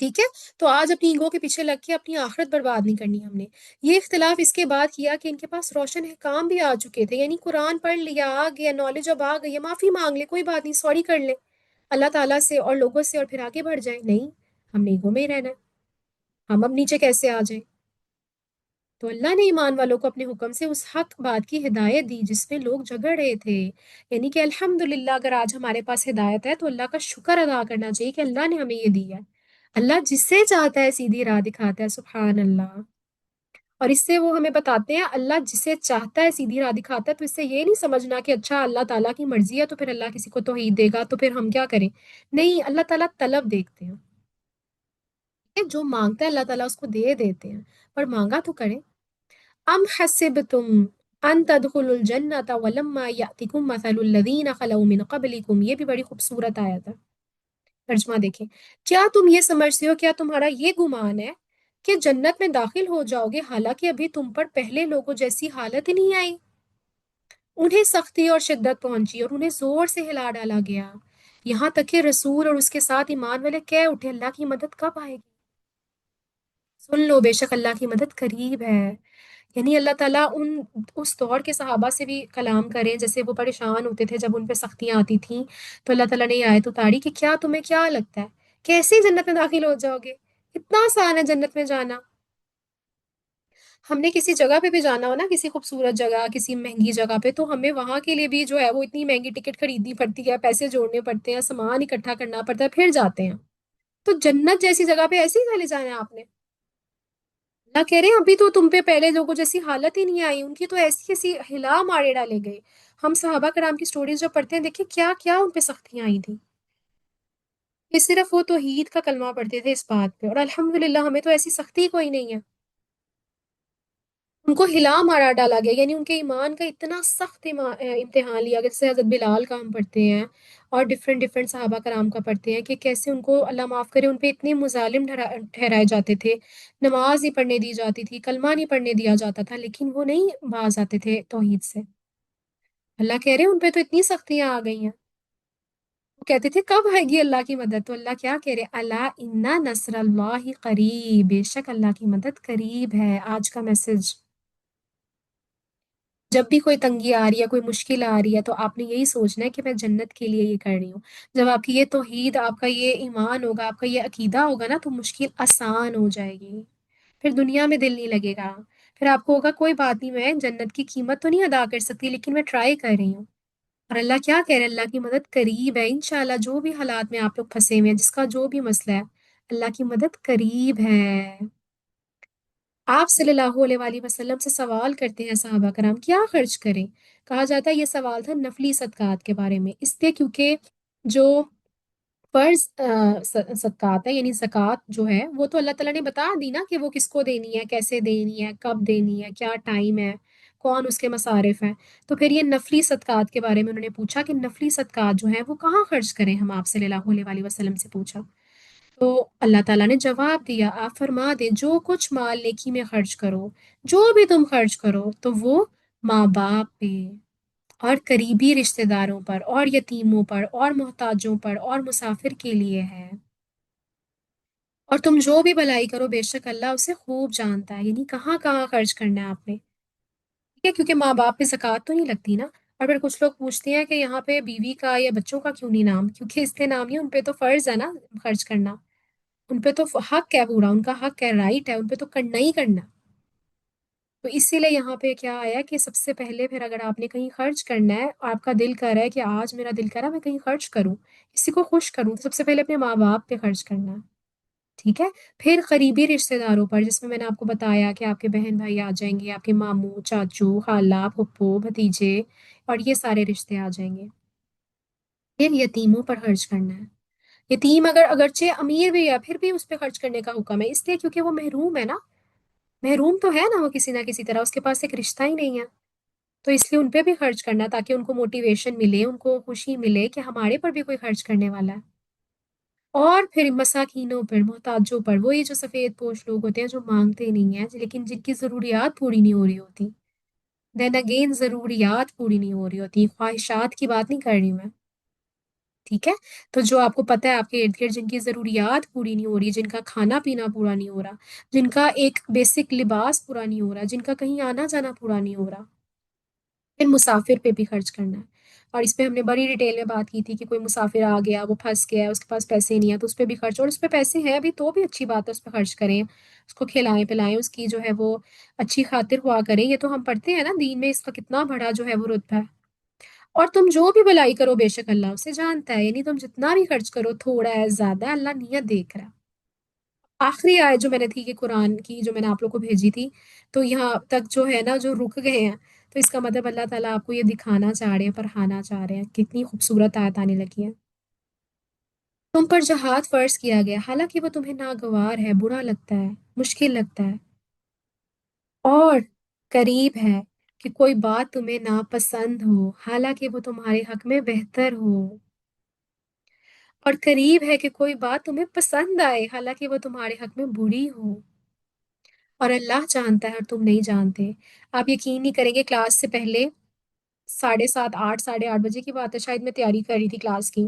ٹھیک ہے؟ تو آج اپنی ایگو کے پیچھے لگ کے اپنی آخرت برباد نہیں کرنی ہم نے۔ یہ اختلاف اس کے بعد کیا کہ ان کے پاس روشن احکام بھی آ چکے تھے، یعنی قرآن پڑھ لیا، آ گیا نالج، اب آ گئی ہے، معافی مانگ لے، کوئی بات نہیں، سوری کر لے اللہ تعالیٰ سے اور لوگوں سے، اور پھر آگے بڑھ جائیں۔ نہیں، ہم نے ایگو میں ہی رہنا ہے، ہم اب نیچے کیسے آ جائیں؟ تو اللہ نے ایمان والوں کو اپنے حکم سے اس حق بات کی ہدایت دی جس میں لوگ جھگڑ رہے تھے، یعنی کہ الحمدللہ اگر آج ہمارے پاس ہدایت ہے تو اللہ کا شکر ادا کرنا چاہیے کہ اللہ نے ہمیں یہ دی ہے۔ اللہ جسے چاہتا ہے سیدھی راہ دکھاتا ہے، سبحان اللہ۔ اور اس سے وہ ہمیں بتاتے ہیں اللہ جسے چاہتا ہے سیدھی راہ دکھاتا ہے، تو اس سے یہ نہیں سمجھنا کہ اچھا اللہ تعالیٰ کی مرضی ہے تو پھر اللہ کسی کو توحید دے گا تو پھر ہم کیا کریں۔ نہیں، اللہ تعالیٰ طلب دیکھتے ہیں کہ جو مانگتا ہے اللہ تعالیٰ اس کو دے دیتے ہیں، پر مانگا تو کریں۔ ام حسبتم ان تدخلوا الجنة ولما يأتكم مثل الذين خلوا من قبلكم، یہ بھی بڑی خوبصورت آیت ہے۔ ترجمہ دیکھیں، کیا تم یہ سمجھتے ہو، کیا تمہارا یہ گمان ہے کہ جنت میں داخل ہو جاؤ گے حالانکہ ابھی تم پر پہلے لوگوں جیسی حالت ہی نہیں آئی؟ انہیں سختی اور شدت پہنچی اور انہیں زور سے ہلا ڈالا گیا، یہاں تک کہ رسول اور اس کے ساتھ ایمان والے کہہ اٹھے اللہ کی مدد کب آئے گی؟ سن لو بے شک اللہ کی مدد قریب ہے۔ یعنی اللہ تعالیٰ اس دور کے صحابہ سے بھی کلام کریں، جیسے وہ پریشان ہوتے تھے جب ان پہ سختیاں آتی تھیں، تو اللہ تعالیٰ نے یہ آیت اتاری کہ کیا تمہیں کیا لگتا ہے کیسے جنت میں داخل ہو جاؤ گے؟ اتنا آسان ہے جنت میں جانا۔ ہم نے کسی جگہ پہ بھی جانا ہو نا، کسی خوبصورت جگہ، کسی مہنگی جگہ پہ، تو ہمیں وہاں کے لیے بھی جو ہے وہ اتنی مہنگی ٹکٹ خریدنی پڑتی ہے، پیسے جوڑنے پڑتے ہیں، سامان اکٹھا کرنا پڑتا ہے، پھر جاتے ہیں۔ تو جنت جیسی جگہ پہ ایسے ہی چلے جانا ہے آپ نے؟ اللہ کہہ رہے ہیں ابھی تو تم پہ پہلے لوگوں جیسی حالت ہی نہیں آئی، ان کی تو ایسی ایسی ہلا مارے ڈالے گئے۔ ہم صحابہ کرام کی سٹوریز جو پڑھتے ہیں، دیکھیں کیا کیا ان پہ سختیاں آئی تھیں، کہ صرف وہ توحید کا کلمہ پڑھتے تھے اس بات پہ، اور الحمدللہ ہمیں تو ایسی سختی کوئی نہیں ہے۔ ان کو ہلا مارا ڈالا گیا، یعنی ان کے ایمان کا اتنا سخت امتحان لیا گیا، جیسے حضرت بلال کا ہم پڑھتے ہیں اور ڈفرینٹ ڈفرینٹ صحابہ کرام کا پڑھتے ہیں کہ کیسے ان کو اللہ معاف کرے ان پہ اتنے مظالم ٹھہرائے جاتے تھے، نماز نہیں پڑھنے دی جاتی تھی، کلمہ نہیں پڑھنے دیا جاتا تھا، لیکن وہ نہیں باز آتے تھے توحید سے۔ اللہ کہہ رہے ہیں ان پہ تو اتنی سختیاں آ گئی ہیں، وہ کہتے تھے کب آئے گی اللہ کی مدد؟ تو اللہ کیا کہہ رہے، اللہ ان نصر اللہ قریب، بے شک اللہ کی مدد قریب ہے۔ آج کا میسج، جب بھی کوئی تنگی آ رہی ہے، کوئی مشکل آ رہی ہے، تو آپ نے یہی سوچنا ہے کہ میں جنت کے لیے یہ کر رہی ہوں۔ جب آپ کی یہ توحید، آپ کا یہ ایمان ہوگا، آپ کا یہ عقیدہ ہوگا نا، تو مشکل آسان ہو جائے گی، پھر دنیا میں دل نہیں لگے گا، پھر آپ کو ہوگا کوئی بات نہیں، میں جنت کی قیمت تو نہیں ادا کر سکتی لیکن میں ٹرائی کر رہی ہوں۔ اور اللہ کیا کہہ رہے ہیں، اللہ کی مدد قریب ہے، انشاءاللہ جو بھی حالات میں آپ لوگ پھنسے ہوئے ہیں، جس کا جو بھی مسئلہ ہے، اللہ کی مدد قریب ہے۔ آپ صلی اللہ علیہ وآلہ وسلم سے سوال کرتے ہیں صحابہ کرام کیا خرچ کریں؟ کہا جاتا ہے یہ سوال تھا نفلی صدقات کے بارے میں، اس لیے کیونکہ جو فرض صدقات ہے، یعنی زکوٰۃ جو ہے، وہ تو اللہ تعالیٰ نے بتا دی نا کہ وہ کس کو دینی ہے، کیسے دینی ہے، کب دینی ہے، کیا ٹائم ہے، کون اس کے مصارف ہیں۔ تو پھر یہ نفلی صدقات کے بارے میں انہوں نے پوچھا کہ نفلی صدقات جو ہیں وہ کہاں خرچ کریں، ہم آپ صلی اللہ علیہ وآلہ وسلم سے پوچھا، تو اللہ تعالیٰ نے جواب دیا، آپ فرما دیں جو کچھ مال نیکی میں خرچ کرو، جو بھی تم خرچ کرو تو وہ ماں باپ پہ اور قریبی رشتہ داروں پر اور یتیموں پر اور محتاجوں پر اور مسافر کے لیے ہے، اور تم جو بھی بھلائی کرو بے شک اللہ اسے خوب جانتا ہے، یعنی کہاں کہاں خرچ کرنا ہے آپ نے، ٹھیک ہے؟ کیونکہ ماں باپ پہ زکوٰۃ تو نہیں لگتی نا۔ اور پھر کچھ لوگ پوچھتے ہیں کہ یہاں پہ بیوی کا یا بچوں کا کیوں نہیں نام؟ کیونکہ اس کے نام ہی ان پہ تو فرض ہے نا خرچ کرنا، ان پہ تو حق ہے، پورا ان کا حق ہے، رائٹ ہے، ان پہ تو کرنا ہی کرنا۔ تو اسی لیے یہاں پہ کیا آیا کہ سب سے پہلے پھر اگر آپ نے کہیں خرچ کرنا ہے، آپ کا دل کر رہا ہے کہ آج میرا دل کر رہا ہے میں کہیں خرچ کروں، کسی کو خوش کروں، تو سب سے پہلے اپنے ماں باپ پہ خرچ کرنا ہے، ٹھیک ہے؟ پھر قریبی رشتہ داروں پر، جس میں میں نے آپ کو بتایا کہ آپ کے بہن بھائی آ جائیں گے، آپ کے ماموں، چاچو، خالہ، پھپھو، بھتیجے، اور یہ سارے رشتے آ جائیں گے۔ پھر یتیموں پر خرچ کرنا ہے، یتیم اگر اگرچہ امیر بھی ہے پھر بھی اس پہ خرچ کرنے کا حکم ہے، اس لیے کیونکہ وہ محروم ہے نا، محروم تو ہے نا وہ کسی نہ کسی طرح، اس کے پاس ایک رشتہ ہی نہیں ہے، تو اس لیے ان پہ بھی خرچ کرنا تاکہ ان کو موٹیویشن ملے، ان کو خوشی ملے کہ ہمارے پر بھی کوئی خرچ کرنے والا ہے۔ اور پھر مساکینوں پر، محتاجوں پر، وہی جو سفید پوش لوگ ہوتے ہیں جو مانگتے نہیں ہیں لیکن جن کی ضروریات پوری نہیں ہو رہی ہوتی، دین اگین ضروریات پوری نہیں ہو رہی ہوتی، خواہشات کی بات نہیں کر رہی ہوں میں، ٹھیک ہے؟ تو جو آپ کو پتہ ہے آپ کے ارد گرد جن کی ضروریات پوری نہیں ہو رہی، جن کا کھانا پینا پورا نہیں ہو رہا، جن کا ایک بیسک لباس پورا نہیں ہو رہا، جن کا کہیں آنا جانا پورا نہیں ہو رہا، پھر مسافر پہ بھی خرچ کرنا ہے۔ اور اس پہ ہم نے بڑی ڈیٹیل میں بات کی تھی کہ کوئی مسافر آ گیا، وہ پھنس گیا، اس کے پاس پیسے نہیں ہے تو اس پہ بھی خرچ، اور اس پہ پیسے ہیں بھی تو بھی اچھی بات ہے اس پہ خرچ کریں، اس کو کھلائیں پلائیں، اس کی جو ہے وہ اچھی خاطر ہوا کریں۔ یہ تو ہم پڑھتے ہیں نا دین میں، اس کا کتنا بڑا جو ہے وہ رتبہ ہے۔ اور تم جو بھی بھلائی کرو بے شک اللہ اسے جانتا ہے، یعنی تم جتنا بھی خرچ کرو، تھوڑا ہے زیادہ ہے، اللہ نیت دیکھ رہا ہے۔ آخری آیت جو میں نے تھی کہ قرآن کی جو میں نے آپ لوگ کو بھیجی تھی، تو یہاں تک جو ہے نا جو رک گئے ہیں، تو اس کا مطلب اللہ تعالیٰ آپ کو یہ دکھانا چاہ رہے ہیں، پڑھانا چاہ رہے ہیں، کتنی خوبصورت آیت آنے لگی ہے۔ تم پر جہاد فرض کیا گیا حالانکہ وہ تمہیں ناگوار ہے، برا لگتا ہے، مشکل لگتا ہے، اور قریب ہے کہ کوئی بات تمہیں ناپسند ہو حالانکہ وہ تمہارے حق میں بہتر ہو، اور قریب ہے کہ کوئی بات تمہیں پسند آئے حالانکہ وہ تمہارے حق میں بری ہو، اور اللہ جانتا ہے اور تم نہیں جانتے۔ آپ یقین نہیں کریں گے، کلاس سے پہلے 7:30 8 8:30 بجے کی بات ہے، شاید میں تیاری کر رہی تھی کلاس کی،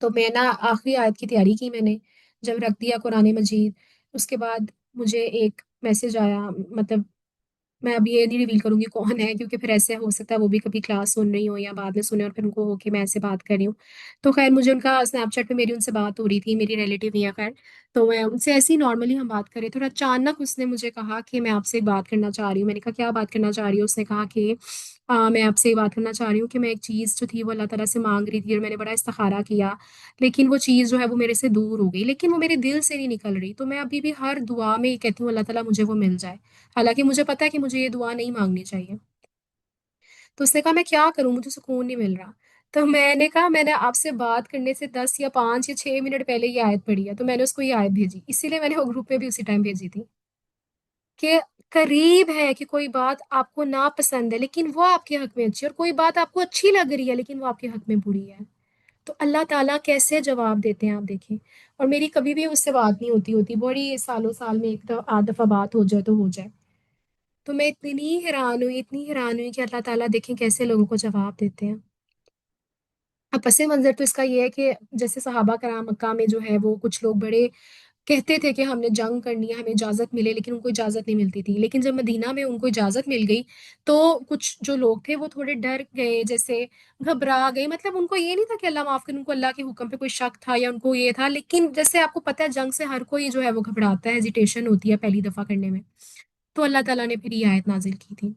تو میں نا آخری آیت کی تیاری کی میں نے، جب رکھ دیا قرآن مجید، اس کے بعد مجھے ایک میسج آیا، مطلب میں اب یہ نہیں ریویل کروں گی کون ہے، کیونکہ پھر ایسے ہو سکتا ہے وہ بھی کبھی کلاس سن رہی ہو یا بعد میں سنے اور پھر ان کو ہو کہ میں ایسے بات کر رہی ہوں۔ تو خیر مجھے ان کا اسنیپ چیٹ پہ میری ان سے بات ہو رہی تھی، میری ریلیٹیو ہی ہے خیر، تو میں ان سے ایسے ہی نارملی ہم بات کر رہے تھے، اور اچانک اس نے مجھے کہا کہ میں آپ سے ایک بات کرنا چاہ رہی ہوں۔ میں نے کہا کیا بات کرنا چاہ رہی ہوں؟ اس نے کہا کہ میں آپ سے یہ بات کرنا چاہ رہی ہوں کہ میں ایک چیز جو تھی وہ اللہ تعالیٰ سے مانگ رہی تھی، اور میں نے بڑا استخارہ کیا، لیکن وہ چیز جو ہے وہ میرے سے دور ہو گئی، لیکن وہ میرے دل سے نہیں نکل رہی، تو میں ابھی بھی ہر دعا میں یہ کہتی ہوں اللہ تعالیٰ مجھے وہ مل جائے، حالانکہ مجھے پتا ہے کہ مجھے یہ دعا نہیں مانگنی چاہیے۔ تو اس نے کہا میں کیا کروں، مجھے سکون نہیں مل رہا۔ تو میں نے کہا میں نے آپ سے بات کرنے سے 10 یا 5 یا 6 منٹ پہلے یہ آیت پڑھی ہے، تو میں نے اس کو یہ آیت بھیجی، اسی لیے میں نے وہ گروپ میں بھی اسی ٹائم بھیجی تھی کہ قریب ہے کہ کوئی بات آپ کو ناپسند ہے لیکن وہ آپ کے حق میں اچھی ہے، اور کوئی بات آپ کو اچھی لگ رہی ہے لیکن وہ آپ کے حق میں بری ہے۔ تو اللہ تعالیٰ کیسے جواب دیتے ہیں آپ دیکھیں۔ اور میری کبھی بھی اس سے بات نہیں ہوتی بڑی سالوں سال میں ایک آدھ دفعہ بات ہو جائے تو ہو جائے۔ تو میں اتنی حیران ہوئی کہ اللہ تعالیٰ دیکھیں کیسے لوگوں کو جواب دیتے ہیں۔ اب پس منظر تو اس کا یہ ہے کہ جیسے صحابہ کرام مکہ میں جو ہے وہ کچھ لوگ بڑے کہتے تھے کہ ہم نے جنگ کرنی ہے، ہمیں اجازت ملے، لیکن ان کو اجازت نہیں ملتی تھی، لیکن جب مدینہ میں ان کو اجازت مل گئی تو کچھ جو لوگ تھے وہ تھوڑے ڈر گئے، جیسے گھبرا گئے، مطلب ان کو یہ نہیں تھا کہ اللہ معاف کرے، ان کو اللہ کے حکم پہ کوئی شک تھا یا ان کو یہ تھا، لیکن جیسے آپ کو پتہ ہے جنگ سے ہر کوئی جو ہے وہ گھبراتا ہے، ہیزیٹیشن ہوتی ہے پہلی دفعہ کرنے میں۔ تو اللہ تعالیٰ نے پھر یہ آیت نازل کی تھی،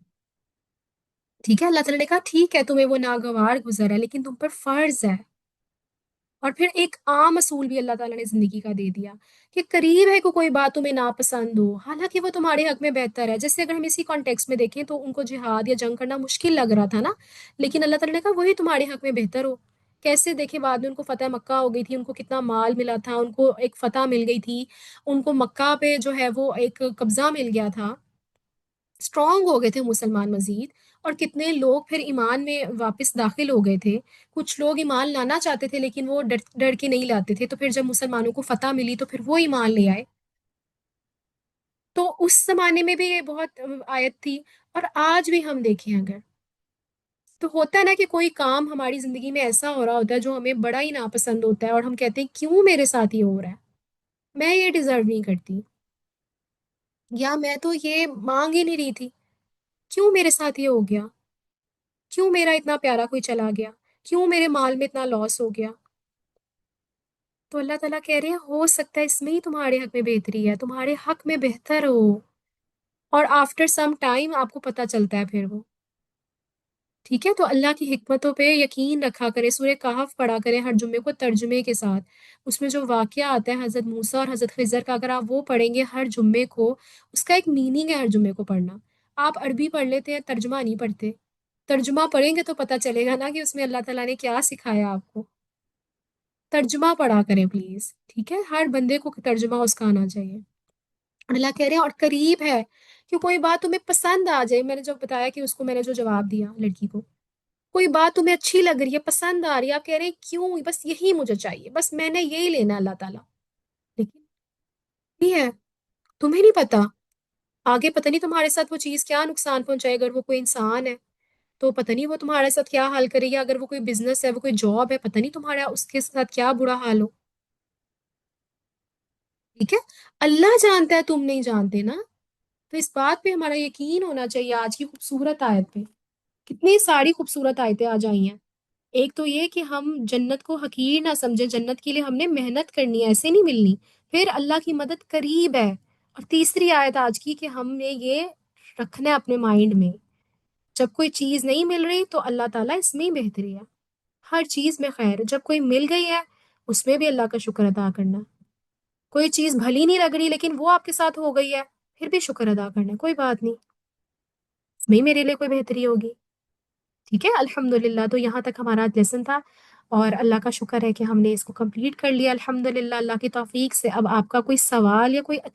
ٹھیک ہے، اللہ تعالیٰ نے کہا ٹھیک ہے تمہیں وہ ناگوار گزرا ہے لیکن تم پر فرض ہے۔ اور پھر ایک عام اصول بھی اللہ تعالیٰ نے زندگی کا دے دیا کہ قریب ہے کہ کوئی بات تمہیں ناپسند ہو حالانکہ وہ تمہارے حق میں بہتر ہے۔ جیسے اگر ہم اسی کانٹیکس میں دیکھیں تو ان کو جہاد یا جنگ کرنا مشکل لگ رہا تھا نا، لیکن اللہ تعالیٰ نے کہا وہی تمہارے حق میں بہتر ہو۔ کیسے دیکھیں بعد میں ان کو فتح مکہ ہو گئی تھی، ان کو کتنا مال ملا تھا، ان کو ایک فتح مل گئی تھی، ان کو مکہ پہ جو ہے وہ ایک قبضہ مل گیا تھا، اسٹرانگ ہو گئے تھے مسلمان مزید، اور کتنے لوگ پھر ایمان میں واپس داخل ہو گئے تھے۔ کچھ لوگ ایمان لانا چاہتے تھے لیکن وہ ڈر ڈر کے نہیں لاتے تھے، تو پھر جب مسلمانوں کو فتح ملی تو پھر وہ ایمان لے آئے۔ تو اس زمانے میں بھی یہ بہت آیت تھی، اور آج بھی ہم دیکھیں اگر تو ہوتا ہے نا کہ کوئی کام ہماری زندگی میں ایسا ہو رہا ہوتا ہے جو ہمیں بڑا ہی ناپسند ہوتا ہے، اور ہم کہتے ہیں کیوں میرے ساتھ یہ ہو رہا ہے، میں یہ ڈیزرو نہیں کرتی، یا میں تو یہ مانگ ہی نہیں رہی تھی، کیوں میرے ساتھ یہ ہو گیا، کیوں میرا اتنا پیارا کوئی چلا گیا، کیوں میرے مال میں اتنا لاس ہو گیا۔ تو اللہ تعالیٰ کہہ رہے ہیں ہو سکتا ہے اس میں ہی تمہارے حق میں بہتری ہے، تمہارے حق میں بہتر ہو، اور آفٹر سم ٹائم آپ کو پتہ چلتا ہے پھر وہ، ٹھیک ہے۔ تو اللہ کی حکمتوں پہ یقین رکھا کرے، سورہ کہف پڑھا کریں ہر جمعے کو ترجمے کے ساتھ، اس میں جو واقعہ آتا ہے حضرت موسیٰ اور حضرت خضر کا، اگر آپ وہ پڑھیں گے ہر جمعے کو، اس کا ایک میننگ ہے ہر جمعے کو پڑھنا۔ آپ عربی پڑھ لیتے ہیں، ترجمہ نہیں پڑھتے، ترجمہ پڑھیں گے تو پتہ چلے گا نا کہ اس میں اللہ تعالیٰ نے کیا سکھایا آپ کو۔ ترجمہ پڑھا کریں پلیز، ٹھیک ہے، ہر بندے کو ترجمہ اس کا آنا چاہیے۔ اور اللہ کہہ رہے ہیں اور قریب ہے کہ کوئی بات تمہیں پسند آ جائے، میں نے جو بتایا کہ اس کو میں نے جو جواب دیا لڑکی کو، کوئی بات تمہیں اچھی لگ رہی ہے، پسند آ رہی ہے، آپ کہہ رہے ہیں کیوں، بس یہی مجھے چاہیے، بس میں نے یہی لینا ہے اللہ تعالیٰ، لیکن نہیں ہے، تمہیں نہیں پتا آگے، پتہ نہیں تمہارے ساتھ وہ چیز کیا نقصان پہنچائے، اگر وہ کوئی انسان ہے، تو پتہ نہیں وہ تمہارے ساتھ کیا حال کرے گی، اگر وہ کوئی بزنس ہے، وہ کوئی جاب ہے، پتہ نہیں تمہارا اس کے ساتھ کیا برا حال ہو. ٹھیک ہے. اللہ جانتا ہے، تم نہیں جانتے نا. تو اس بات پہ ہمارا یقین ہونا چاہیے. آج کی خوبصورت آیت پہ کتنی ساری خوبصورت آیتیں آ جائی ہیں. ایک تو یہ کہ ہم جنت کو حقیر نہ سمجھیں، جنت کے لیے ہم نے محنت کرنی ہے، ایسے نہیں ملنی. پھر اللہ کی مدد قریب ہے. اور تیسری آیت آج کی کہ ہم نے یہ رکھنا ہے اپنے مائنڈ میں، جب کوئی چیز نہیں مل رہی تو اللہ تعالیٰ اس میں ہی بہتری ہے. ہر چیز میں خیر ہے. جب کوئی مل گئی ہے اس میں بھی اللہ کا شکر ادا کرنا. کوئی چیز بھلی نہیں لگ رہی لیکن وہ آپ کے ساتھ ہو گئی ہے، پھر بھی شکر ادا کرنا، کوئی بات نہیں، اس میں ہی میرے لیے کوئی بہتری ہوگی. ٹھیک ہے. الحمد للہ. تو یہاں تک ہمارا لیسن تھا، اور اللہ کا شکر ہے کہ ہم نے اس کو کمپلیٹ کر لیا الحمد للہ اللہ کی توفیق سے. اب آپ کا کوئی سوال یا کوئی